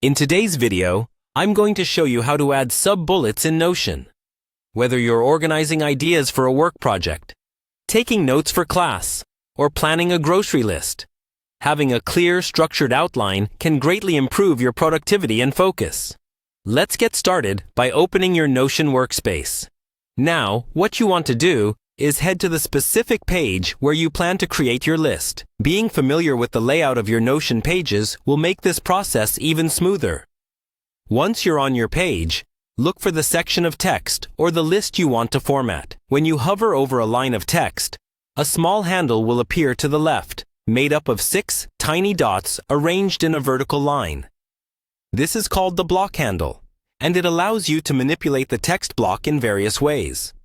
In today's video, I'm going to show you how to add sub-bullets in Notion. Whether you're organizing ideas for a work project, taking notes for class, or planning a grocery list, having a clear, structured outline can greatly improve your productivity and focus. Let's get started by opening your Notion workspace. Now, what you want to do is head to the specific page where you plan to create your list. Being familiar with the layout of your Notion pages will make this process even smoother. Once you're on your page, look for the section of text or the list you want to format. When you hover over a line of text, a small handle will appear to the left, made up of 6 tiny dots arranged in a vertical line. This is called the block handle, and it allows you to manipulate the text block in various ways.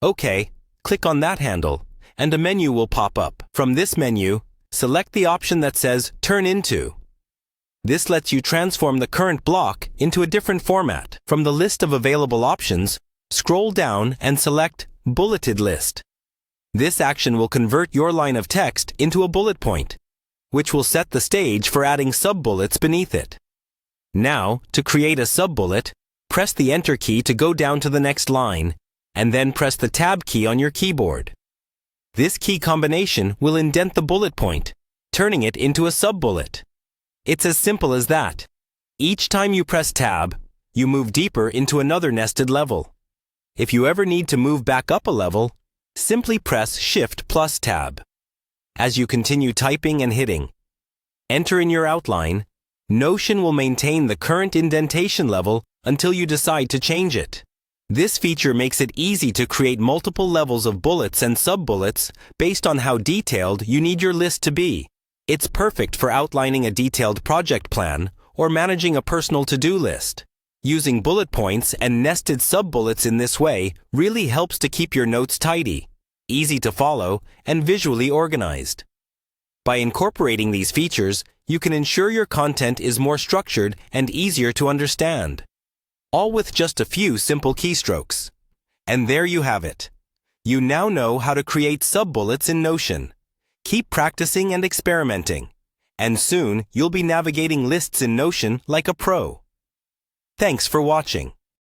Okay. Click on that handle, and a menu will pop up. From this menu, select the option that says Turn Into. This lets you transform the current block into a different format. From the list of available options, scroll down and select Bulleted List. This action will convert your line of text into a bullet point, which will set the stage for adding sub-bullets beneath it. Now, to create a sub-bullet, press the Enter key to go down to the next line, and then press the Tab key on your keyboard. This key combination will indent the bullet point, turning it into a sub-bullet. It's as simple as that. Each time you press Tab, you move deeper into another nested level. If you ever need to move back up a level, simply press Shift plus Tab. As you continue typing and hitting Enter in your outline, Notion will maintain the current indentation level until you decide to change it. This feature makes it easy to create multiple levels of bullets and sub-bullets based on how detailed you need your list to be. It's perfect for outlining a detailed project plan or managing a personal to-do list. Using bullet points and nested sub-bullets in this way really helps to keep your notes tidy, easy to follow, and visually organized. By incorporating these features, you can ensure your content is more structured and easier to understand. All with just a few simple keystrokes. And there you have it. You now know how to create sub-bullets in Notion. Keep practicing and experimenting. And soon, you'll be navigating lists in Notion like a pro. Thanks for watching.